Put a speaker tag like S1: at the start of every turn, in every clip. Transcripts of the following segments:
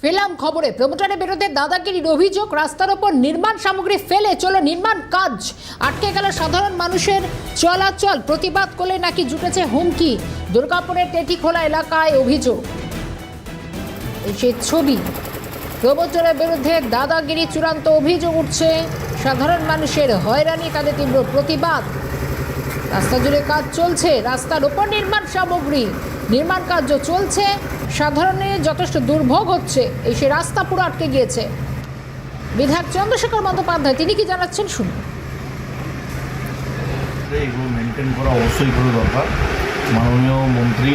S1: পেলাম খবরে প্রমোটারের বিরুদ্ধে দাদাগিরির অভিযোগ, রাস্তার ওপর নির্মাণ সামগ্রী ফেলে চলো নির্মাণ কাজ, আটকে গেল সাধারণ মানুষের চলাচল, প্রতিবাদ করলে নাকি জুটেছে হুমকি। দুর্গাপুরের টেটিখোলা এলাকায় অভিযোগ, সেই ছবি। প্রমোটারের বিরুদ্ধে দাদাগিরি চূড়ান্ত অভিযোগ উঠছে, সাধারণ মানুষের হয়রানি, তাদের তীব্র প্রতিবাদ। রাস্তা জুড়ে কাজ চলছে, রাস্তার ওপর নির্মাণ সামগ্রী, নির্মাণ কার্য চলছে, সাধারণের যথেষ্ট দুর্ভোগ হচ্ছে, এই সে রাস্তা পুরো আটকে গিয়েছে। বিধায়ক চন্দ্রশেখর বন্দ্যোপাধ্যায় তিনি কি জানাচ্ছেন শুনুন।
S2: এগুলো মেনটেন করা অবশ্যই করে দরকার। মাননীয় মন্ত্রী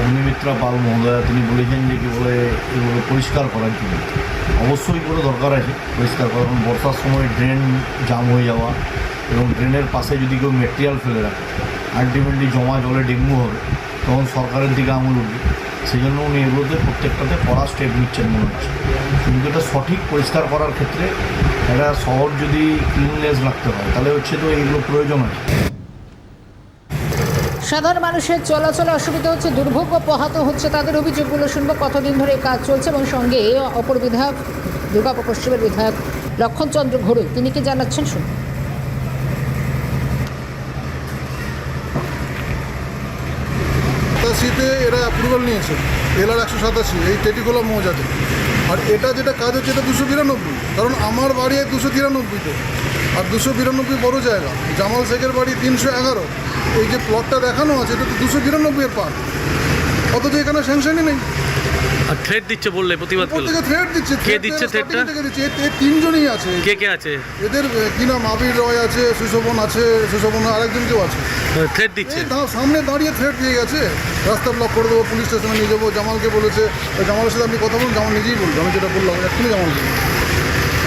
S2: অগ্নিমিত্রা পাল মহোদয়া তিনি বলেছেন যে কি বলে এগুলো পরিষ্কার করার জন্য অবশ্যই করে দরকার আছে পরিষ্কার করা। কারণ বর্ষার সময় ড্রেন জাম হয়ে যাওয়া এবং ড্রেনের পাশে যদি কেউ মেটেরিয়াল ফেলে রাখে আলটিমেটলি জমা জলে ডেঙ্গু হবে, তখন সরকারের দিকে আঙুল উঠবে। সেই জন্য উনি এগুলোতে প্রত্যেকটাতে কড়া স্টেপ নিচ্ছেন মনে হচ্ছে। কিন্তু এটা সঠিক পরিষ্কার করার ক্ষেত্রে একটা শহর যদি ক্লিননেস রাখতে হয় তাহলে হচ্ছে তো এইগুলো প্রয়োজন আছে।
S1: সাধারণ মানুষের চলাচলে অসুবিধা হচ্ছে, দুর্ভোগ পোহাতে হচ্ছে, তাদের অভিযোগগুলো শুনবো। কতদিন ধরে এই কাজ চলছে এবং সঙ্গে অপর বিধায়ক দুর্গাপুর পশ্চিমের বিধায়ক লক্ষণচন্দ্র ঘড়ুই তিনি কি জানাচ্ছেন শুনুন।
S3: শীতে এরা অ্যাপ্রুভাল নিয়েছে এলার 187 এই টেটিখোলা মৌজাতে। আর এটা যেটা কাজ হচ্ছে এটা 292, কারণ আমার বাড়ি 293তে, আর 292 বড় জায়গা। জামাল শেখের বাড়ি 311। এই যে প্লটটা দেখানো আছে এটা তো 292 পার, অথচ এখানে স্যাংশনই নেই।
S4: আর থ্রেট দিচ্ছে বললে প্রতিবাদ করলে
S3: প্রত্যেকে থ্রেট দিচ্ছে।
S4: কে দিচ্ছে থ্রেটটা?
S3: তিনজনই আছে।
S4: কে কে আছে
S3: এদের কি নাম, আবির রয় আছে, সুশোভন আছে, সুশোভন আরেকজন কেউ আছে।
S4: থ্রেট দিচ্ছে?
S3: সামনে দাঁড়িয়ে থ্রেট দিয়ে গেছে, রাস্তা ব্লক করে দেবো, পুলিশ স্টেশনে নিয়ে যাবো। জামালকে বলেছে, জামালের সাথে আপনি কথা বলুন, জামাল নিজেই বলবো, আমি যেটা বললাম এক্ষুনি জামাল বলবো।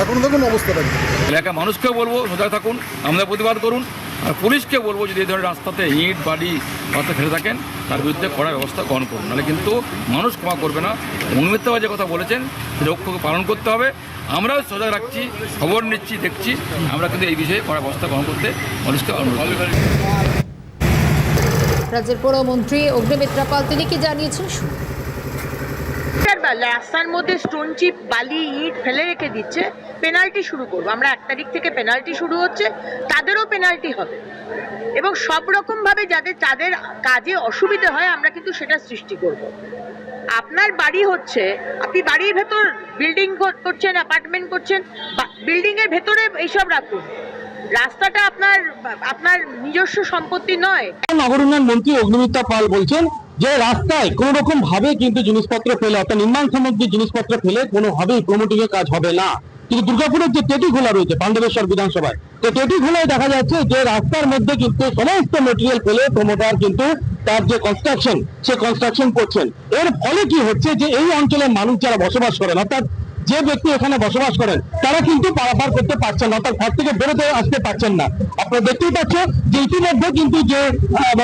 S3: এখন দেখুন অবস্থাটা কি।
S5: এলাকার মানুষকেও বলবো সজাগ থাকুন, আমরা প্রতিবাদ করুন। আর পুলিশকে বলবো যদি এই ধরনের রাস্তাতে ইট বাড়ি রাস্তা ফেলে থাকেন তার বিরুদ্ধে কড়া ব্যবস্থা গ্রহণ করুন, নাহলে কিন্তু মানুষ ক্ষমা করবে না। অগ্নিমিত্রা যে কথা বলেছেন সেই লক্ষ্যকে পালন করতে হবে। আমরাও সজাগ রাখছি, খবর নিচ্ছি, দেখছি। আমরা কিন্তু এই বিষয়ে কড়া ব্যবস্থা গ্রহণ করতে মানুষকে অনুরোধ করব।
S1: রাজ্যের পৌরমন্ত্রী অগ্নিমিত্রা পাল তিনি কি জানিয়েছেন শুনুন।
S6: রাস্তার মধ্যে স্টোন চিপ বালি ইট ফেলে রেখে দিচ্ছে, পেনাল্টি শুরু করবো আমরা। 1 তারিখ থেকে পেনাল্টি শুরু হচ্ছে, তাদেরও পেনাল্টি হবে। এবং সব রকম ভাবে যাদের তাদের কাজে অসুবিধা হয় আমরা কিন্তু সেটা সৃষ্টি করব। আপনার বাড়ি হচ্ছে, আপনি বাড়ির ভেতর বিল্ডিং করছেন, অ্যাপার্টমেন্ট করছেন, বিল্ডিং এর ভেতরে এইসব রাখুন। রাস্তাটা আপনার নিজস্ব সম্পত্তি নয়।
S7: নগর উন্নয়ন মন্ত্রী অগ্নিমিত্রা পাল বলছেন যে রাস্তায় কোন রকম ভাবে কিন্তু জিনিসপত্র ফেলে, অর্থাৎ নির্মাণ সামগ্রী জিনিসপত্র ফেলে কোনোভাবেই প্রমোটিং এর কাজ হবে না। কিন্তু দুর্গাপুরের যে টেটিখোলা রয়েছে পাণ্ডবেশ্বর বিধানসভায়, তো টেটিখোলায় দেখা যাচ্ছে যে রাস্তার মধ্যে কিন্তু সমস্ত মেটেরিয়াল ফেলে প্রমোটার কিন্তু তার যে কনস্ট্রাকশন সে কনস্ট্রাকশন করছেন। এর ফলে কি হচ্ছে যে এই অঞ্চলের মানুষ যারা বসবাস করেন, অর্থাৎ যে ব্যক্তি এখানে বসবাস করেন তারা কিন্তু পারাপার করতে পারছেন না, অর্থাৎ ঘর থেকে বেরোতে আসতে পারছেন না। আপনারা দেখতেই পাচ্ছেন যে ইতিমধ্যে কিন্তু যে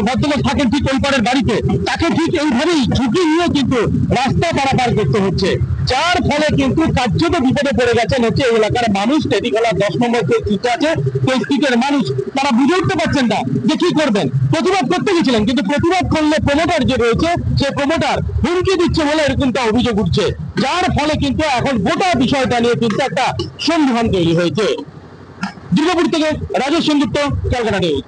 S7: ভদ্রলোক থাকেন ঠিক ওই পারের বাড়িতে, তাকে ঠিক এইভাবেই ঝুঁকি নিয়ে কিন্তু রাস্তা পারাপার করতে হচ্ছে, যার ফলে কিন্তু কার্যত বিপদে পড়ে গেছেন হচ্ছে এই এলাকার মানুষ। টেটিখোলা 10 নম্বর যে স্ট্রিট আছে সেই স্ট্রিটের মানুষ, তারা বুঝে উঠতে পারছেন না যে কি করবেন। প্রতিবাদ করতে গেছিলেন, কিন্তু প্রতিবাদ করলে প্রমোটার যে রয়েছে সে প্রমোটার হুমকি দিচ্ছে বলে এরকমটা অভিযোগ উঠছে, যার ফলে কিন্তু এখন গোটা বিষয়টা নিয়ে কিন্তু একটা সন্দেহান তৈরি হয়েছে। দুর্গাপুর থেকে রাজেশ সেনগুপ্ত, ক্যালকাটা নিউজ।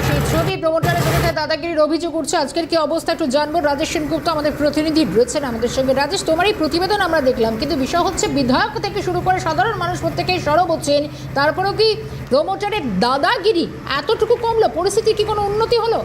S1: সেই ছবি, প্রমোটারের বিরুদ্ধে দাদাগিরির অভিযোগ উঠছে। আজকের কি অবস্থা একটু জানবো। রাজেশ সেনগুপ্ত আমাদের প্রতিনিধি রয়েছেন আমাদের সঙ্গে। রাজেশ, তোমার এই প্রতিবেদন আমরা দেখলাম, কিন্তু বিষয় হচ্ছে বিধায়ক থেকে শুরু করে সাধারণ মানুষ প্রত্যেকেই সরব হচ্ছেন, তারপরেও কি প্রমোটারের দাদাগিরি এতটুকু কমলো? পরিস্থিতির কি কোনো উন্নতি হলো?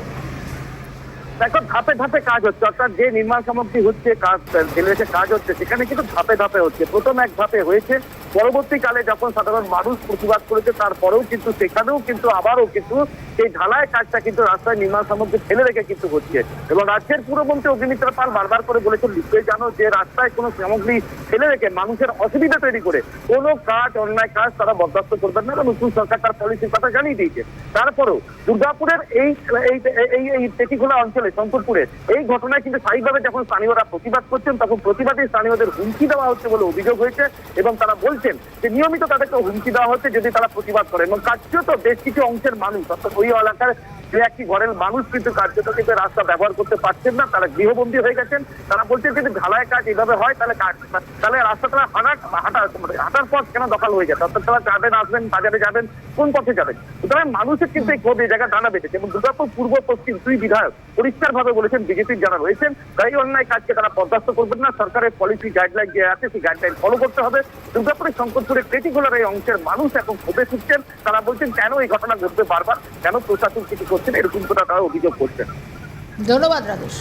S8: দেখো, ধাপে ধাপে কাজ হচ্ছে, অর্থাৎ যে নির্মাণ সামগ্রী হচ্ছে, কাজ ফেলে রেখে কাজ হচ্ছে, সেখানে কিন্তু ধাপে ধাপে হচ্ছে। প্রথম এক ধাপে হয়েছে, পরবর্তীকালে যখন সাধারণ মানুষ প্রতিবাদ করেছে তারপরেও কিন্তু সেখানেও কিন্তু আবারও কিন্তু সেই ঢালাই কাজটা কিন্তু রাস্তায় নির্মাণ সামগ্রী ফেলে রেখে কিন্তু হচ্ছে। এবং রাজ্যের পুরমন্ত্রী অগ্নিমিত্রা পাল বারবার করে বলেছেন, নিশ্চয়ই জানো যে রাস্তায় কোনো সামগ্রী ফেলে রেখে মানুষের অসুবিধা তৈরি করে কোনো কাজ, অন্যায় কাজ তারা বরদাস্ত করবেন না। নতুন সরকার তার পলিসির কথা জানিয়ে দিয়েছে। তারপরেও দুর্গাপুরের এই টেটিখোলা অঞ্চলে শঙ্করপুরে এই ঘটনায় কিন্তু স্থায়ীভাবে যখন স্থানীয়রা প্রতিবাদ করছেন তখন প্রতিবাদী স্থানীয়দের হুমকি দেওয়া হচ্ছে বলে অভিযোগ হয়েছে। এবং তারা বলছেন বলছেন যে নিয়মিত তাদেরকে হুমকি দেওয়া হচ্ছে যদি তারা প্রতিবাদ করে, এবং কার্যত বেশ কিছু অংশের মানুষ অর্থাৎ ওই এলাকার যে একটি ঘরের মানুষ কিন্তু কার্যত কিন্তু রাস্তা ব্যবহার করতে পারছেন না, তারা গৃহবন্দী হয়ে গেছেন। তারা বলছেন যদি ঢালাই কাজ এইভাবে হয় তাহলে রাস্তা তারা হাঁটার পথ কেন দখল হয়ে যাবে, অর্থাৎ তারা যাবেন আসবেন বাজারে যাবেন কোন পথে যাবেন। সুতরাং মানুষের কিন্তু এই ক্ষোভ এই জায়গায় দানা বেঁধেছে, এবং দুর্গাপুর পূর্ব পশ্চিম দুই বিধায়ক পরিষ্কারভাবে বলেছেন বিজেপির যারা রয়েছেন তাই অন্যায় কাজকে তারা বরদাস্ত করবেন না। সরকারের পলিসি গাইডলাইন যে আছে সেই গাইডলাইন ফলো করতে হবে। দুর্গাপুরের শঙ্করপুরের পেটিগোলার এই অংশের মানুষ এখন ক্ষোভে ছুটছেন। তারা বলছেন কেন এই ঘটনা ঘটবে বারবার, কেন প্রশাসন কিছু করছেন, এরকম করে তারা অভিযোগ করছেন।
S1: ধন্যবাদ রাজেশ।